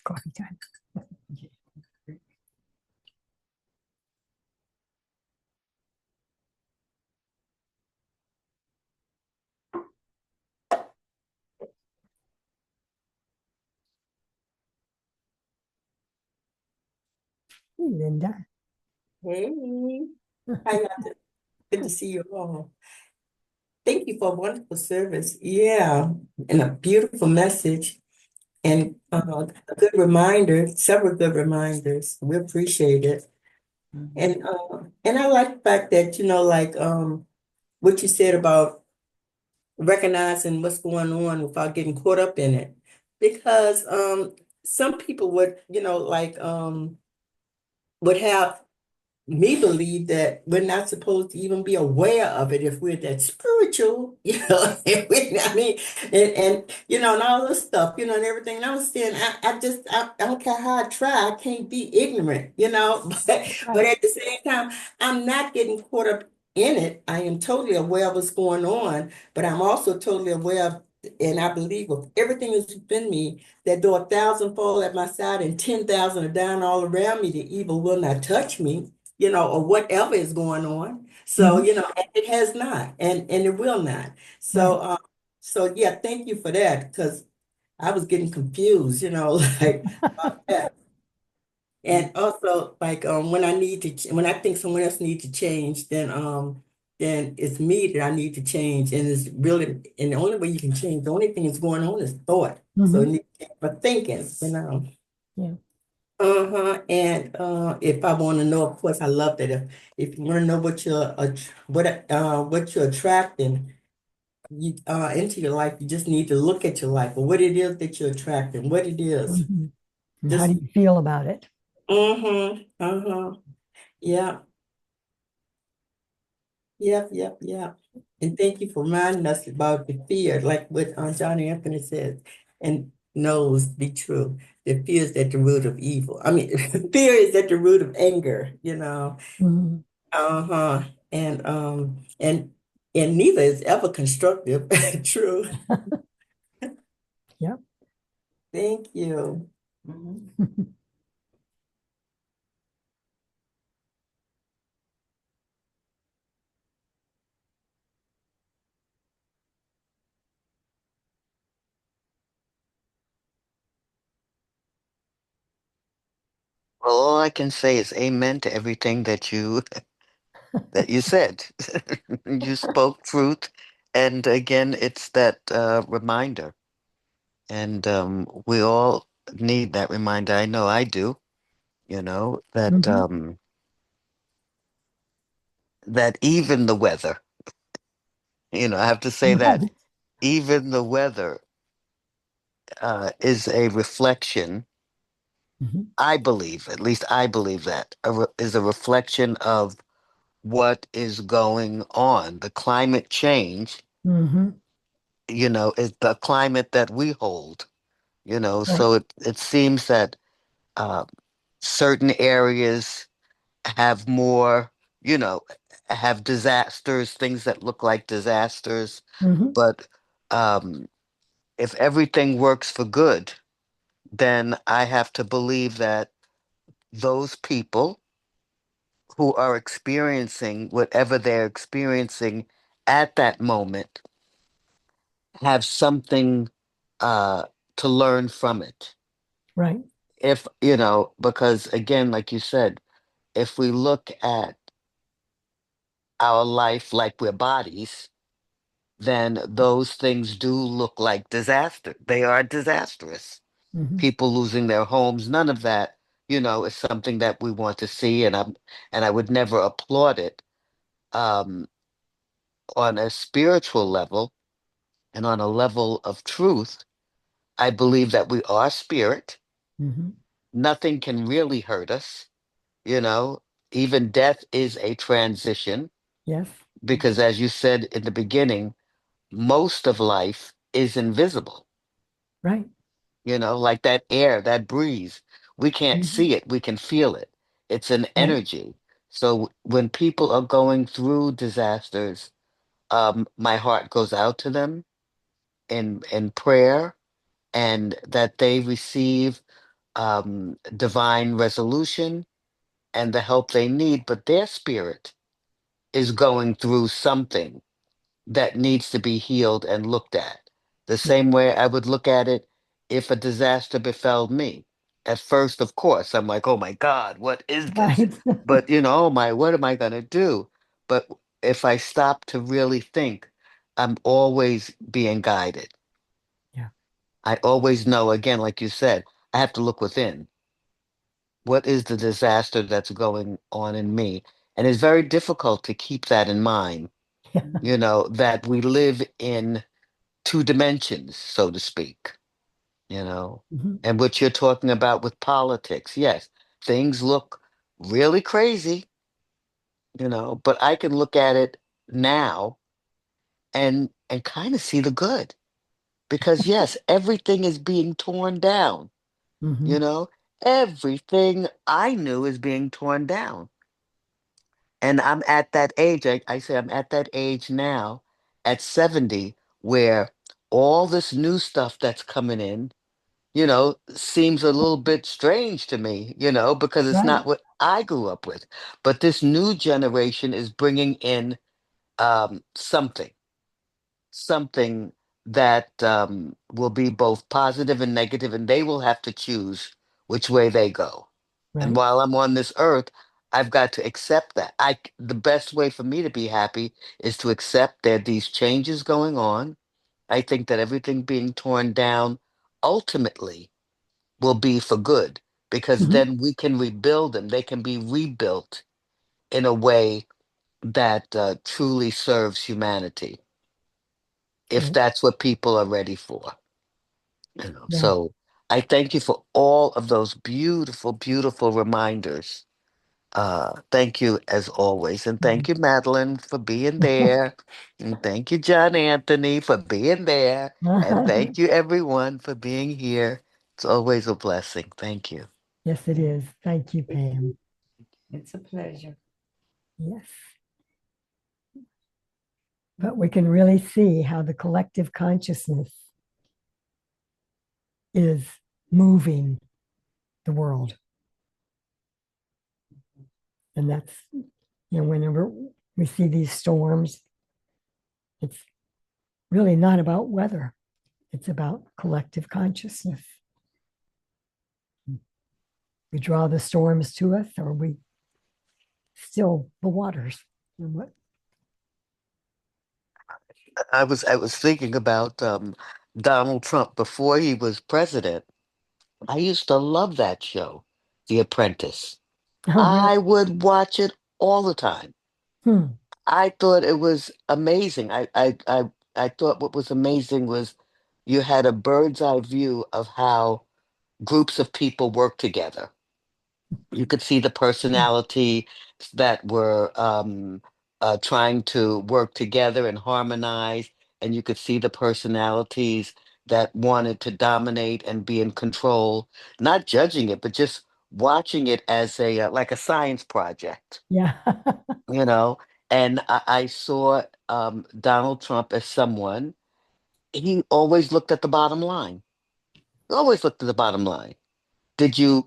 coffee time. Hey, Linda. Hey, hi, good to see you all. Thank you for a wonderful service. Yeah, and a beautiful message and a good reminder, several good reminders. We appreciate it. And I like the fact that, like what you said about recognizing what's going on without getting caught up in it. Because some people would, would have me believe that we're not supposed to even be aware of it if we're that spiritual, I mean, and all this stuff, and everything. And I was saying, I don't care how I try, I can't be ignorant, but Right. at the same time, I'm not getting caught up in it. I am totally aware of what's going on, but I'm also totally aware of, and I believe with everything that's within me, that though 1,000 fall at my side and 10,000 are down all around me, the evil will not touch me, or whatever is going on. So, Mhm. and it has not, and it will not. Right. So yeah, thank you for that, because I was getting confused, like about that. And also, like when I need to, when I think someone else needs to change, then it's me that I need to change, and it's really, and the only way you can change, the only thing that's going on is thought. So Mhm. you need to change for thinking. Yeah. And if I want to know, of course, I love that. If you want to know what you're attracting into your life, you just need to look at your life or what it is that you're attracting, what it is. Mhm. And how do Just you feel about it? yeah, yeah. And thank you for reminding us about the fear, like what John Anthony says, and knows be true. The fear is at the root of evil. I mean, fear is at the root of anger. Mhm. Uh-huh. And and neither is ever constructive. True. Yep. Thank you. Mhm. Well, all I can say is amen to everything that you said. You spoke truth, and again, it's that reminder, and we all need that reminder. I know I do. That Mhm. that even the weather. I have to say that Right. even the weather is a reflection. Mhm. I believe, at least I believe that, is a reflection of what is going on. The climate change, Mhm. is the climate that we hold, Right. so it seems that uh, certain areas have more, you know, have disasters, things that look like disasters. Mhm. But um, if everything works for good, then I have to believe that those people who are experiencing whatever they're experiencing at that moment have something uh, to learn from it. Right. Because again, like you said, if we look at our life like we're bodies, then those things do look like disaster. They are disastrous. Mhm. People losing their homes, none of that, is something that we want to see, and I would never applaud it. Um, on a spiritual level and on a level of truth, I believe that we are spirit. Mhm. Nothing can really hurt us, you know. Even death is a transition Yes. because, as you said in the beginning, most of life is invisible, Right. like that air, that breeze. We can't Mhm. see it, we can feel it. It's an Right. energy. So when people are going through disasters, my heart goes out to them in prayer, and that they receive divine resolution and the help they need, but their spirit is going through something that needs to be healed and looked at. The Yeah. same way I would look at it if a disaster befell me. At first, of course, I'm like, oh my God, what is this? Right. But, oh my, what am I going to do? But if I stop to really think, I'm always being guided. Yeah. I always know, again, like you said, I have to look within. What is the disaster that's going on in me? And it's very difficult to keep that in mind, Yeah. that we live in two dimensions, so to speak, you know. Mhm. And what you're talking about with politics, yes, things look really crazy, but I can look at it now and kind of see the good because yes, everything is being torn down, you Mhm. know. Everything I knew is being torn down. And I'm at that age, I say I'm at that age now at 70 where all this new stuff that's coming in, seems a little bit strange to me, because it's Right. not what I grew up with. But this new generation is bringing in something that will be both positive and negative, and they will have to choose which way they go. And Right. while I'm on this earth, I've got to accept that. The best way for me to be happy is to accept that these changes going on. I think that everything being torn down ultimately will be for good because Mhm. then we can rebuild them. They can be rebuilt in a way that truly serves humanity, if Right. that's what people are ready for. Yeah. So I thank you for all of those beautiful, beautiful reminders. Thank you as always. And thank Mhm. you, Madeline, for being there. And thank you, John Anthony, for being there. And thank you, everyone, for being here. It's always a blessing. Thank you. Yes, it is. Thank you, Pam. It's a pleasure. Yes. But we can really see how the collective consciousness is moving the world. And that's, whenever we see these storms, it's really not about weather, it's about collective consciousness. We draw the storms to us or we still the waters. And what? I was thinking about Donald Trump before he was president. I used to love that show, The Apprentice. Oh, really? I would watch it all the time. Hmm. I thought it was amazing. I thought what was amazing was you had a bird's eye view of how groups of people work together. You could see the personality that were trying to work together and harmonize, and you could see the personalities that wanted to dominate and be in control. Not judging it, but just watching it as a like a science project, Yeah. you know. And I saw Donald Trump as someone. He always looked at the bottom line. He always looked at the bottom line. Did you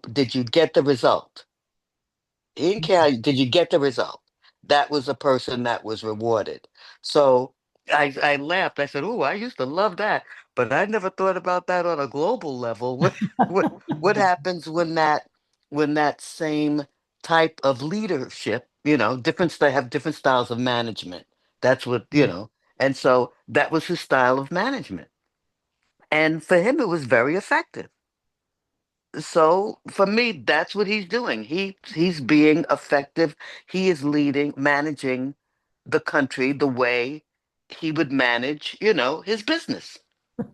get the result? He didn't care. Did you get the result? That was a person that was rewarded. So I laughed. I said, "Oh, I used to love that, but I never thought about that on a global level. What happens when that same type of leadership, they have different styles of management. That's Right. and so that was his style of management, and for him, it was very effective. So for me, that's what he's doing. He's being effective. He is leading, managing the country the way he would manage, his business.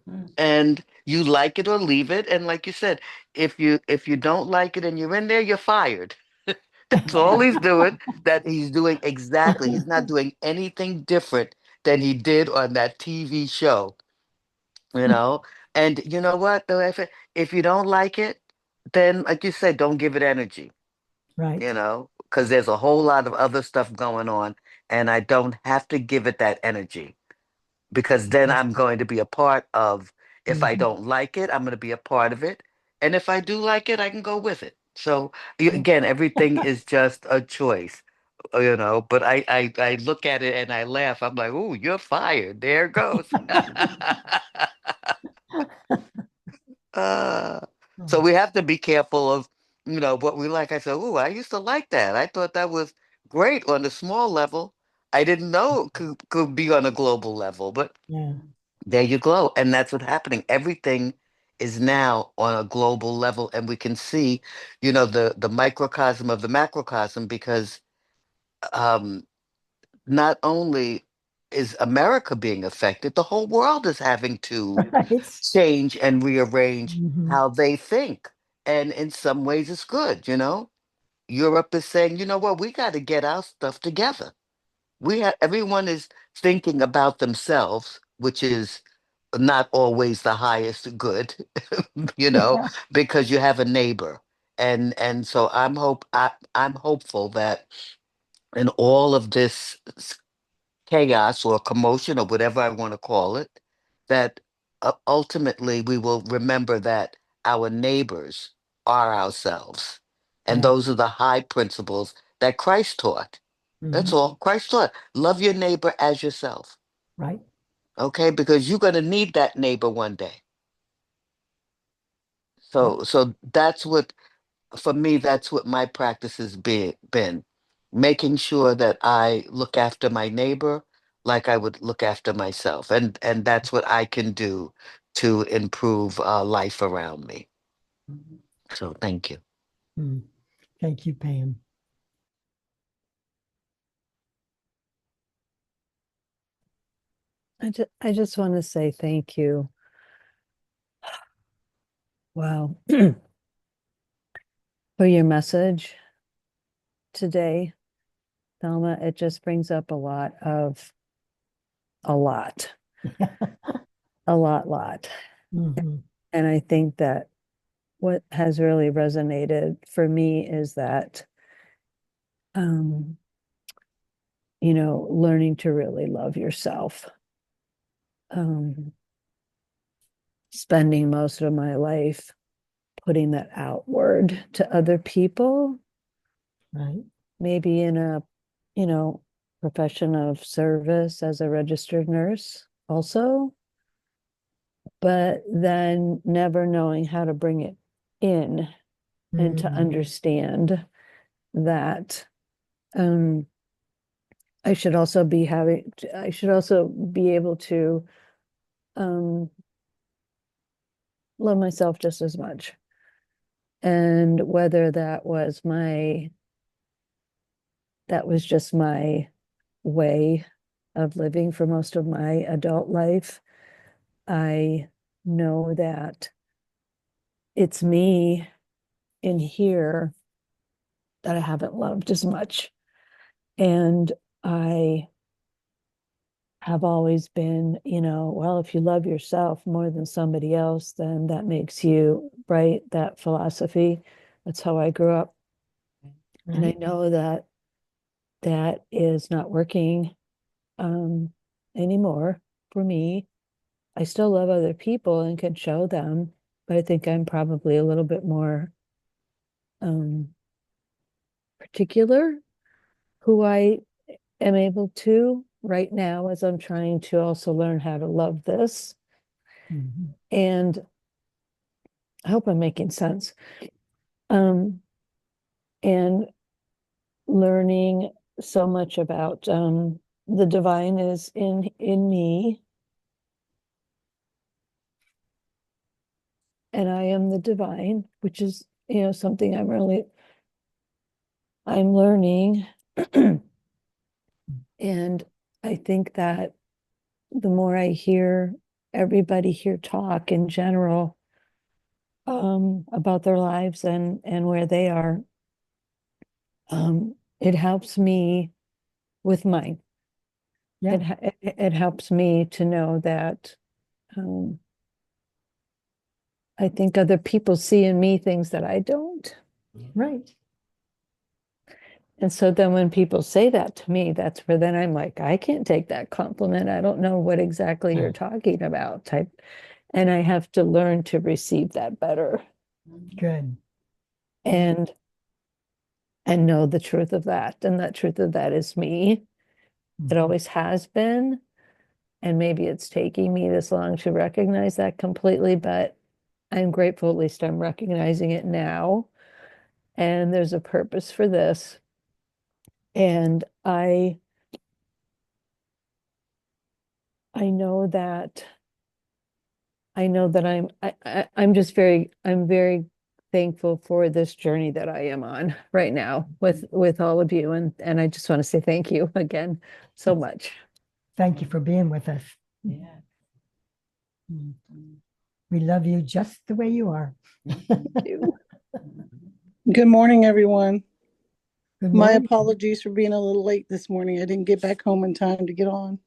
Mm. And you like it or leave it. And like you said, if you don't like it and you're in there, you're fired. That's all he's doing. That he's doing exactly. He's not doing anything different than he did on that TV show you know and you know what though, if you don't like it, then like you said, don't give it energy, Right. because there's a whole lot of other stuff going on, and I don't have to give it that energy, because then I'm going to be a part of. If I Mhm. don't like it, I'm going to be a part of it, And if I do like it, I can go with it. So Yeah. again, everything is just a choice, but I look at it and I laugh. I'm like, "Ooh, you're fired. There it goes." Uh, so Oh, we have to be careful of, what we like. I said, "Ooh, I used to like that. I thought that was great on a small level. I didn't know it could be on a global level, but yeah. there you go." And that's what's happening. Everything is now on a global level, and we can see, the microcosm of the macrocosm because um, not only is America being affected, the whole world is having to Right. change and rearrange Hmm. how they think. And in some ways, it's good. Europe is saying, you know what, we got to get our stuff together. Everyone is thinking about themselves, which is not always the highest good, you know, Yeah. because you have a neighbor. And so I'm hopeful that in all of this chaos or commotion or whatever I want to call it, that ultimately we will remember that our neighbors are ourselves. And Yeah. those are the high principles that Christ taught. That's Hmm. all. Christ taught. Love your neighbor as yourself. Right. Okay? Because you're going to need that neighbor one day. Yep. So that's what for me, that's what my practice has been making sure that I look after my neighbor like I would look after myself. And that's what I can do to improve life around me. So thank you. Mm. Thank you, Pam. I just want to say thank you. Wow. For your message today, Thelma. It just brings up a lot, lot. Hmm. And I think that what has really resonated for me is that, um, learning to really love yourself. Um, Spending most of my life putting that outward to other people, Right. maybe in a, you know, profession of service as a registered nurse also, but then never knowing how to bring it in and to Mhm. understand that um I should also be able to um love myself just as much. And whether that was just my way of living for most of my adult life, I know that it's me in here that I haven't loved as much. And I have always been, well, if you love yourself more than somebody else, then that makes you right. That philosophy. That's how I grew up. And I Right. know that that is not working um, anymore for me. I still love other people and can show them, but I think I'm probably a little bit more um, particular who I am able to right now as I'm trying to also learn how to love this. Mhm. And I hope I'm making sense. Um, and learning so much about the divine is in me, and I am the divine, which is something I'm learning. And I think that the more I hear everybody here talk in general about their lives and where they are, it helps me with mine. Yeah. It helps me to know that um, I think other people see in me things that I don't. Right. And so then when people say that to me, that's where then I'm like, I can't take that compliment. I don't know what exactly you're talking about type. And I have to learn to receive that better. Good. and know the truth of that. And that truth of that is me. It Mhm. always has been. And maybe it's taking me this long to recognize that completely, but I'm grateful at least I'm recognizing it now. And there's a purpose for this. And I know that I'm just I'm very thankful for this journey that I am on right now with all of you. And I just want to say thank you again so much. Thank you for being with us. Yeah. Mm. We love you just the way you are. Good morning, everyone. Good My morning. apologies for being a little late this morning. I didn't get back home in time to get on.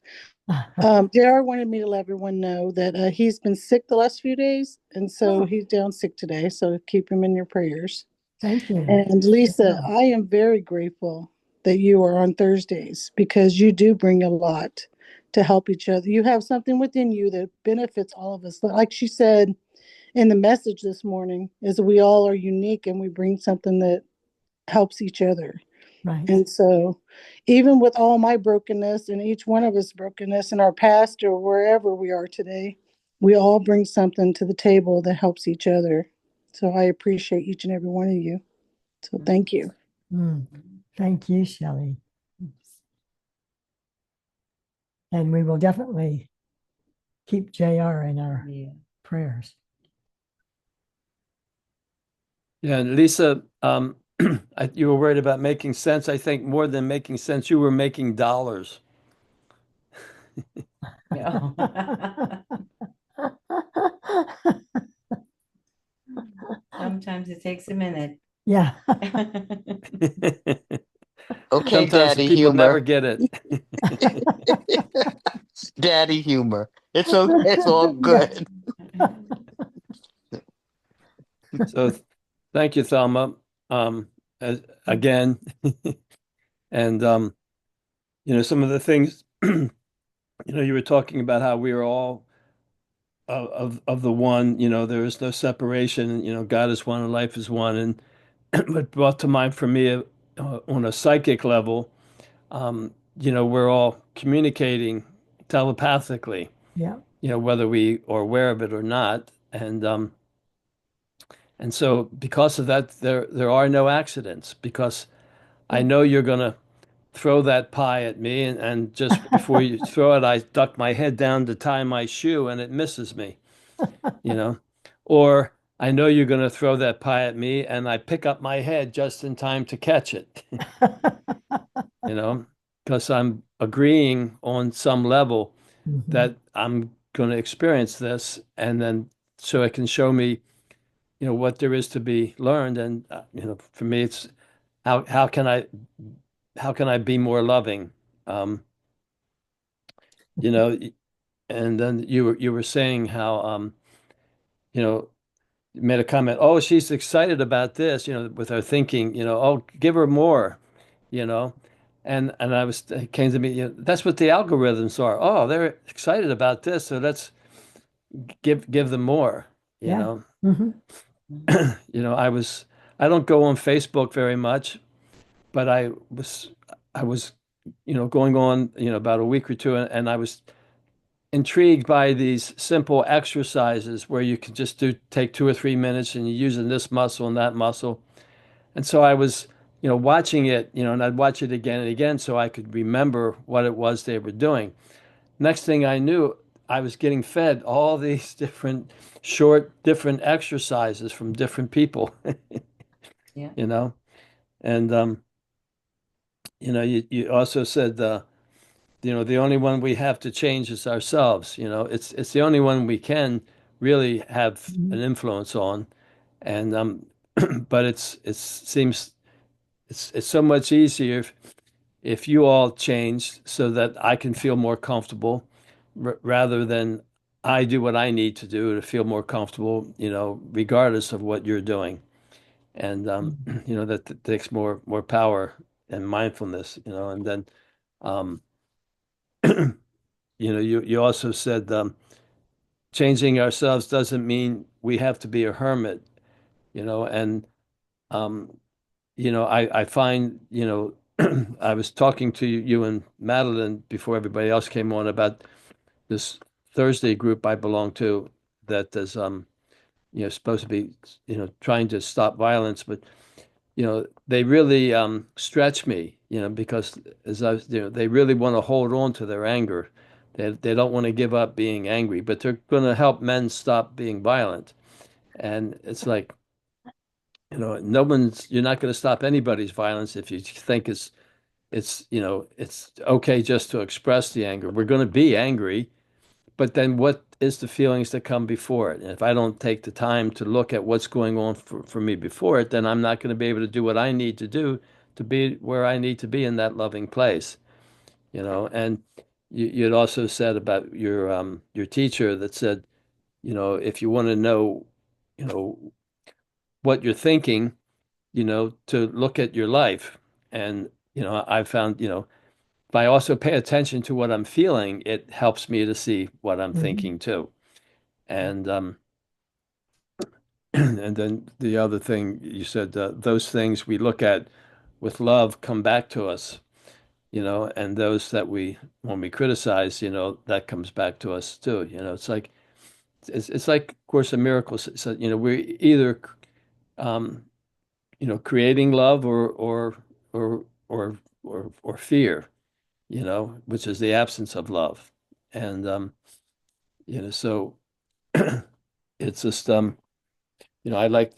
JR wanted me to let everyone know that he's been sick the last few days, and so Oh. he's down sick today. So keep him in your prayers. Thank you. And Lisa, I am very grateful that you are on Thursdays because you do bring a lot to help each other. You have something within you that benefits all of us. Like she said in the message this morning, is we all are unique and we bring something that helps each other. Right. And so, even with all my brokenness and each one of us brokenness in our past or wherever we are today, we all bring something to the table that helps each other. So I appreciate each and every one of you. So thank you. Thank you, Shelley. And we will definitely keep JR in our prayers. Yeah, and Lisa, you were worried about making sense. I think more than making sense, you were making dollars. Yeah. Sometimes it takes a minute. Yeah. Okay, Sometimes daddy people never humor. get it. Daddy humor. It's okay. It's all Yeah. good. So thank you, Thelma, again. And some of the things, you were talking about how we are all of the one, there is no separation, God is one and life is one. And what brought to mind for me on a psychic level, we're all communicating telepathically, Yeah. whether we are aware of it or not. And so because of that, there are no accidents because I know you're going to throw that pie at me. And just before you throw it, I duck my head down to tie my shoe and it misses me, you know, or I know you're going to throw that pie at me and I pick up my head just in time to catch it, because I'm agreeing on some level Mhm. that I'm going to experience this. And then so it can show me, what there is to be learned. And, for me, it's how can I be more loving? Um, you know, and then you were saying how, you know, you made a comment, oh, she's excited about this, with her thinking, oh, give her more, you know. And it came to me, that's what the algorithms are. Oh, they're excited about this, so let's give them more, you Yeah. know. Mhm. I don't go on Facebook very much, but I was going on, about a week or two, and I was intrigued by these simple exercises where you can just take 2 or 3 minutes and you're using this muscle and that muscle. And so I was, watching it, and I'd watch it again and again so I could remember what it was they were doing. Next thing I knew, I was getting fed all these different different exercises from different people, Yeah. you know. And you also said the only one we have to change is ourselves. It's the only one we can really have an Mhm. influence on. And but it seems it's so much easier if you all change so that I can feel more comfortable rather than I do what I need to do to feel more comfortable, regardless of what you're doing. And that takes more power and mindfulness, and then um you also said changing ourselves doesn't mean we have to be a hermit. and um, I find, I was talking to you and Madeline before everybody else came on about this Thursday group I belong to that is, supposed to be, trying to stop violence, but they really stretch me, because as I was, they really want to hold on to their anger. They don't want to give up being angry, but they're going to help men stop being violent. And it's like, you're not going to stop anybody's violence if you think it's okay just to express the anger. We're going to be angry, but then what is the feelings that come before it? And if I don't take the time to look at what's going on for me before it, then I'm not going to be able to do what I need to do to be where I need to be in that loving place. And you'd also said about your teacher that said, if you want to know, you know, what you're thinking, to look at your life. And, I found, if I also pay attention to what I'm feeling, it helps me to see what I'm Mhm. thinking too. And and then the other thing you said, those things we look at with love come back to us, and those that when we criticize, that comes back to us too. It's like it's like Course in Miracles. So, we're either um, creating love or or fear, which is the absence of love. And so it's just I like,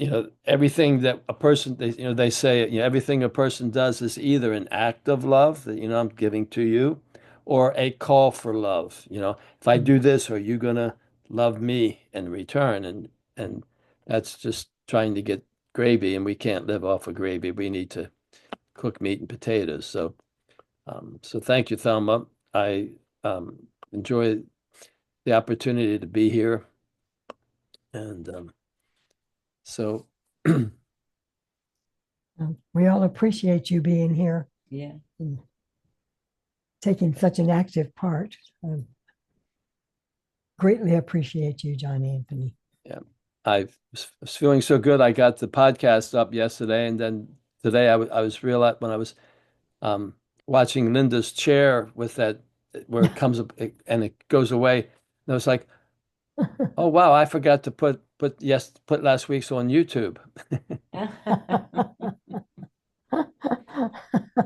everything that a person they say, everything a person does is either an act of love that, I'm giving to you, or a call for love. If I do this, are you gonna love me in return? And that's just trying to get gravy, and we can't live off of gravy. We need to cook meat and potatoes. So thank you, Thelma. I enjoy the opportunity to be here. And so We all appreciate you being here Yeah. and taking such an active part. Greatly appreciate you, John Anthony. yeah, I was feeling so good. I got the podcast up yesterday, and then today I was realized when I was um, watching Linda's chair with that where it comes up and it goes away. And I was like, oh wow, I forgot to put last week's on YouTube.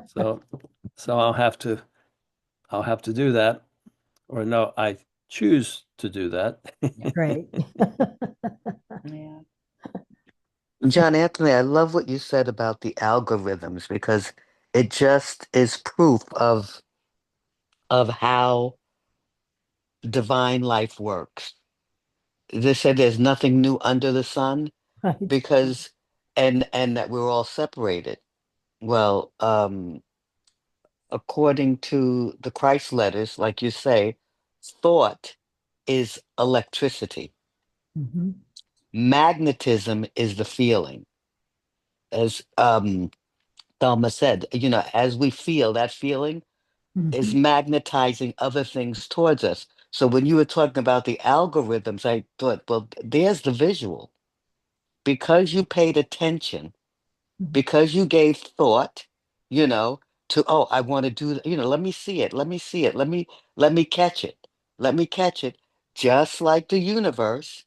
So so I'll have to do that. Or no, I choose to do that. Great. Yeah. John Anthony, I love what you said about the algorithms because it just is proof of how divine life works. They said there's nothing new under the sun Right. because and that we're all separated. Well, according to the Christ letters, like you say, thought is electricity. Mhm. Magnetism is the feeling. As Thelma said, as we feel, that feeling is Mhm. magnetizing other things towards us. So when you were talking about the algorithms, I thought, well, there's the visual. Because you paid attention, Mhm. because you gave thought, you know, to, oh, I want to do, let me see it, let me see it, let me catch it, let me catch it. Just like the universe,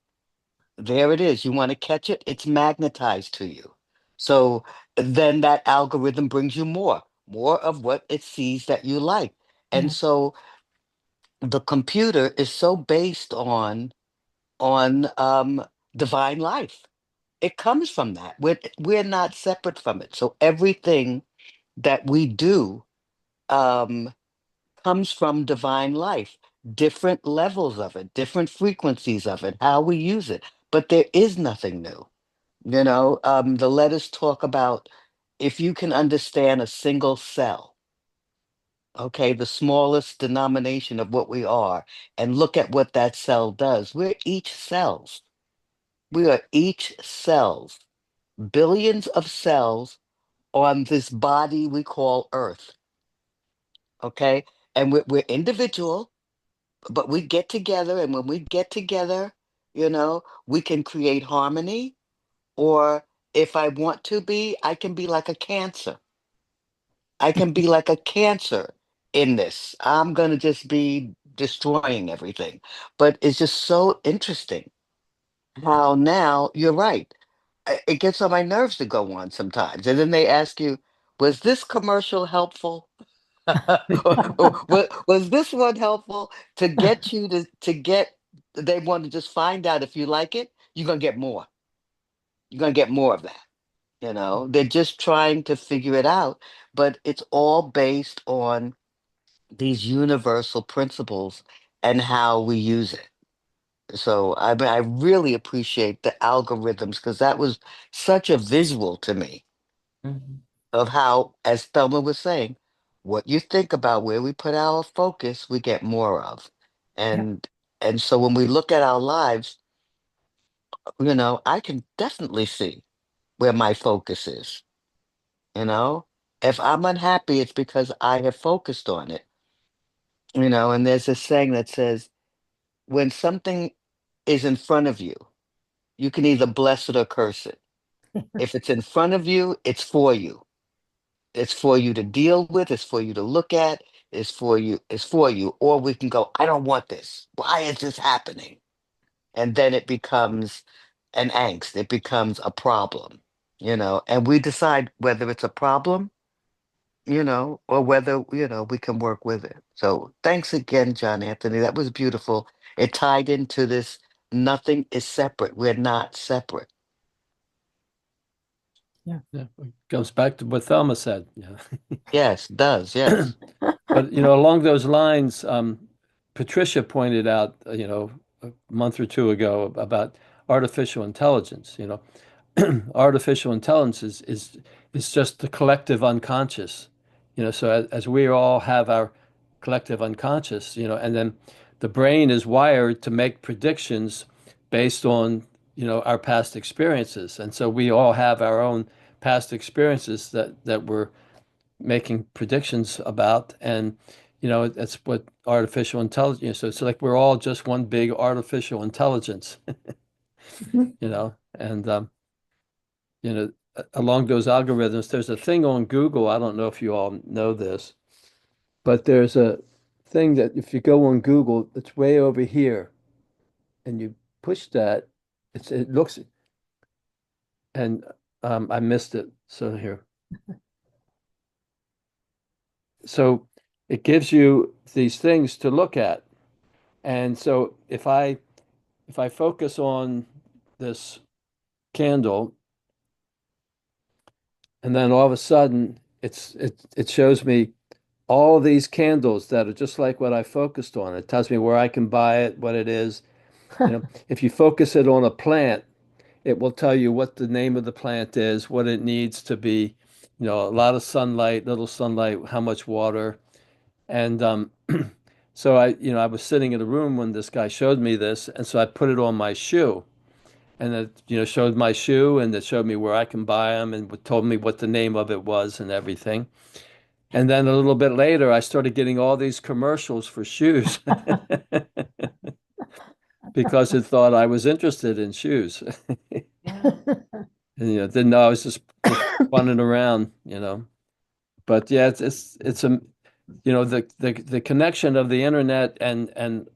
there it is. You want to catch it, it's magnetized to you. So then that algorithm brings you more of what it sees that you like. And Yeah. so the computer is so based on divine life. It comes from that. We're not separate from it. So everything that we do um, comes from divine life, different levels of it, different frequencies of it, how we use it. But there is nothing new. The letters talk about if you can understand a single cell, okay, the smallest denomination of what we are, and look at what that cell does. We're each cells. We are each cells, billions of cells on this body we call Earth, okay? And we're individual, but we get together, and when we get together, we can create harmony or if I want to be, I can be like a cancer. I can be like a cancer in this. I'm going to just be destroying everything. But it's just so interesting how now you're right. It gets on my nerves to go on sometimes. And then they ask you, was this commercial helpful? Was this one helpful to get you to get, they want to just find out if you like it, you're going to get more. You're going to get more of that. They're just trying to figure it out, but it's all based on these universal principles and how we use it. So I mean, I really appreciate the algorithms because that was such a visual to me Mhm. of how, as Thelma was saying, what you think about where we put our focus, we get more of. Yeah. And so when we look at our lives, I can definitely see where my focus is. You know, if I'm unhappy, it's because I have focused on it. And there's a saying that says, when something is in front of you, you can either bless it or curse it. If it's in front of you, it's for you. It's for you to deal with, it's for you to look at, it's for you. Or we can go, I don't want this. Why is this happening? And then it becomes an angst, it becomes a problem, and we decide whether it's a problem, or whether, we can work with it. So thanks again, John Anthony. That was beautiful. It tied into this nothing is separate. We're not separate. Yeah. Yeah, it goes back to what Thelma said. Yeah. Yes, does. Yes. But along those lines, Patricia pointed out, a month or two ago about artificial intelligence. Artificial intelligence is just the collective unconscious. So as we all have our collective unconscious, and then the brain is wired to make predictions based on, our past experiences. And so we all have our own past experiences that we're making predictions about. And, that's what artificial intelligence, so it's like we're all just one big artificial intelligence, Mhm. and, along those algorithms, there's a thing on Google. I don't know if you all know this, but there's a thing that if you go on Google, it's way over here, and you push that, it looks, and I missed it. So here, so it gives you these things to look at, and so if I focus on this candle, and then all of a sudden it shows me all these candles that are just like what I focused on. It tells me where I can buy it, what it is. If you focus it on a plant, it will tell you what the name of the plant is, what it needs to be, a lot of sunlight, little sunlight, how much water. And so I was sitting in a room when this guy showed me this, and so I put it on my shoe. And it, showed my shoe, and it showed me where I can buy them, and told me what the name of it was and everything. And then a little bit later, I started getting all these commercials for shoes because it thought I was interested in shoes. Yeah. And, didn't know I was just running around. But yeah, it's a the connection of the internet and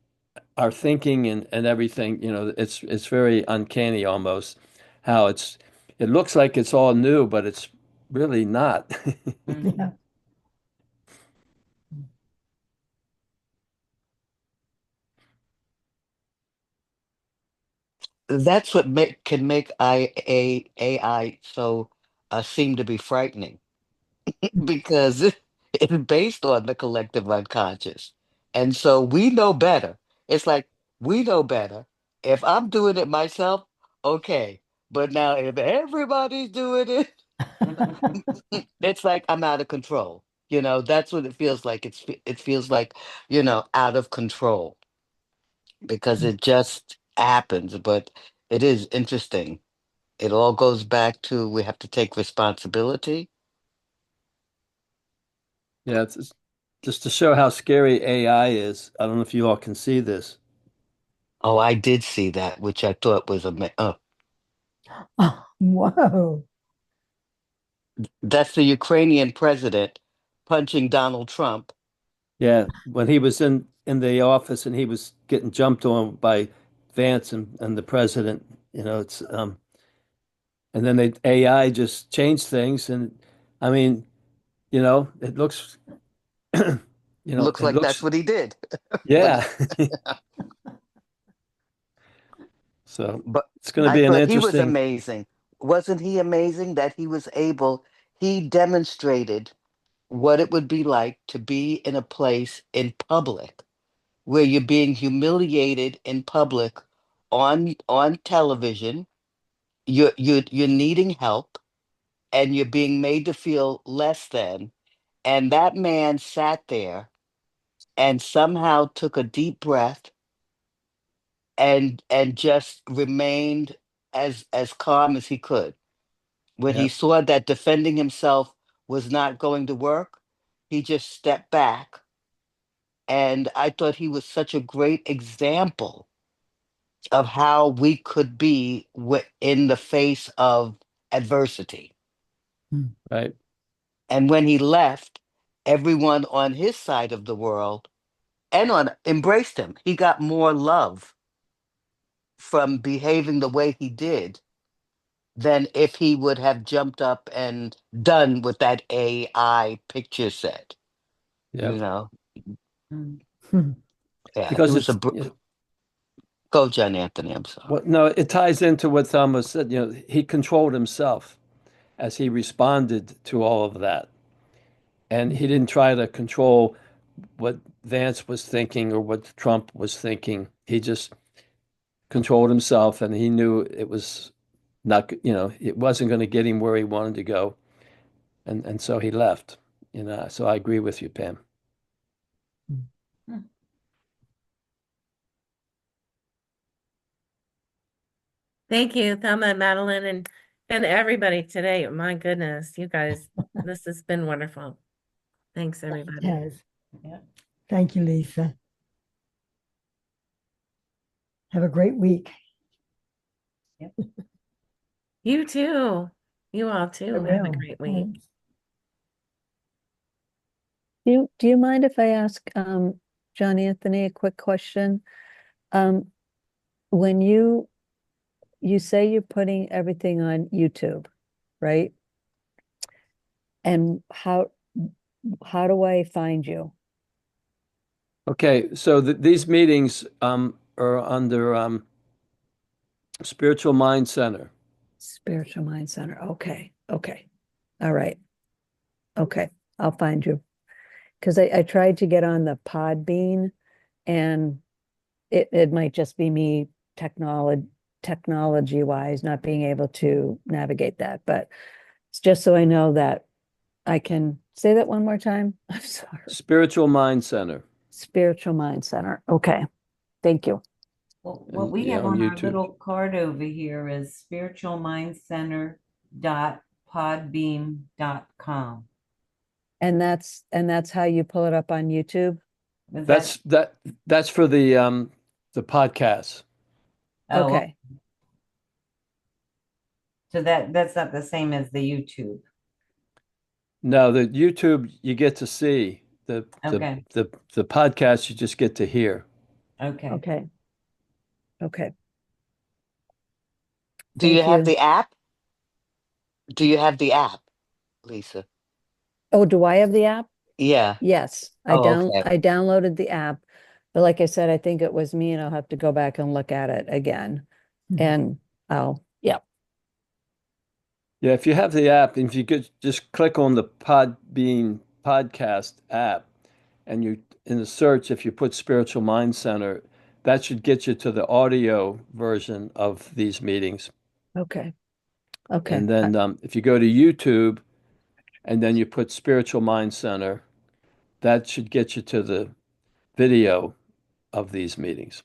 our thinking and everything, it's very uncanny almost how it looks like it's all new, but it's really not. Yeah. Mhm. That's what can make AI so seem to be frightening because it's based on the collective unconscious. And so we know better. It's like we know better. If I'm doing it myself, okay. But now if everybody's doing it, it's like I'm out of control. That's what it feels like. It feels like, out of control because it just happens. But it is interesting. It all goes back to we have to take responsibility. Yeah, it's just to show how scary AI is. I don't know if you all can see this. Oh, I did see that, which I thought was Oh, whoa. That's the Ukrainian president punching Donald Trump. Yeah, when he was in the office and he was getting jumped on by Vance and the president, it's and then they AI just changed things, and I mean, it looks, Looks it like that's looks, what he did. But yeah. So but it's going to I be an thought he was interesting, amazing. Wasn't he amazing that he was able, he demonstrated what it would be like to be in a place in public where you're being humiliated in public on television. You're needing help and you're being made to feel less than. And that man sat there and somehow took a deep breath and just remained as calm as he could. When yeah, he saw that defending himself was not going to work, he just stepped back. And I thought he was such a great example of how we could be in the face of adversity. Mm. right. And when he left, everyone on his side of the world and on embraced him. He got more love from behaving the way he did than if he would have jumped up and done what that AI picture said. Yeah, You know, Mm. Hmm. yeah, it because was a it's, go, John Anthony. I'm sorry. well, no, it ties into what Thelma said. He controlled himself as he responded to all of that. And he didn't try to control what Vance was thinking or what Trump was thinking. He just controlled himself and he knew it was not, it wasn't going to get him where he wanted to go. And so he left. So I agree with you, Pam. Mm. Thank you, Thelma and Madeline, and everybody today. My goodness, you guys, this has been wonderful. Thanks, everybody. Yes. Yeah. Thank you, Lisa. Have a great week. You too. You all I too. Have a will. great week. Thanks. Do you mind if I ask John Anthony a quick question? Um, when you say you're putting everything on YouTube, right? And how do I find you? Okay, so these meetings are under Spiritual Mind Center. Spiritual Mind Center. Okay. Okay. All right. Okay. I'll find you. Because I tried to get on the Podbean and it might just be me technology wise not being able to navigate that. But it's just so I know that I can say that one more time. I'm sorry. Spiritual Mind Center. Spiritual Mind Center. Okay. Thank you. Well, what And we yeah, have on on our YouTube. little card over here is spiritualmindcenter.podbean.com. And that's how you pull it up on YouTube. Was That's for the podcast. oh, Okay. so that's not the same as the YouTube. No, the YouTube you get to see. The Okay. the podcast you just get to hear. Okay. Okay. Okay. Do you Thank have you. the app? Do you have the app, Lisa? Oh, do I have the app? Yeah. Yes, Oh, okay. I downloaded the app, but like I said, I think it was me and I'll have to go back and look at it again. Mhm. And yeah. Yeah, if you have the app, if you could just click on the Podbean podcast app, and you in the search, if you put Spiritual Mind Center, that should get you to the audio version of these meetings. Okay. Okay. And then if you go to YouTube and then you put Spiritual Mind Center, that should get you to the video of these meetings.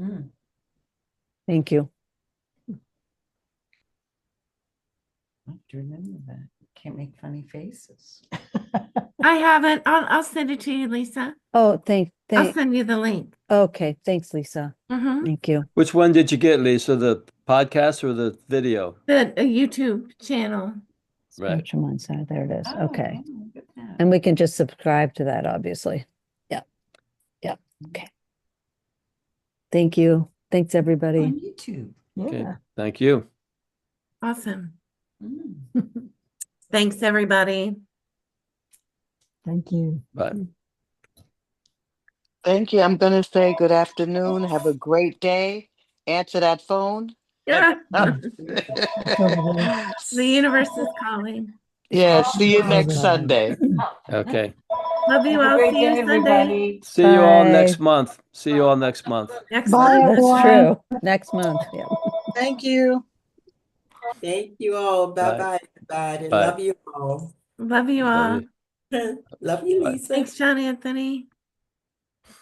Mm, Thank you. I have to remember that. Can't make funny faces. I haven't. I'll send it to you, Lisa. Oh, I'll send you the link. okay. Thanks, Lisa. Mm-hmm. Thank you. Which one did you get, Lisa? The podcast or the video? The YouTube channel. Right. Spiritual mindset. There it is. Okay. Oh, look at that. And we can just subscribe to that, obviously. Yeah. Yeah. Okay. Thank you. Thanks, everybody. On YouTube. Okay. Yeah. Thank you. Awesome. Mm. Thanks, everybody. Thank you. Bye. Thank you. I'm going to say good afternoon. Have a great day. Answer that phone. Yeah. It's over there. The universe is calling. Yeah, see you It's next over there. Sunday. Okay. Love you Have a all. great See you day, Sunday. everybody. See you all Bye. next month. See you all next month. Next Bye, month. That's everyone. true. Next month. Yeah. Thank you. Thank you all. Bye. Bye-bye, everybody. Bye. Love you all. Love you Love all. you. Love you, Bye. Lisa. Thanks, John Anthony.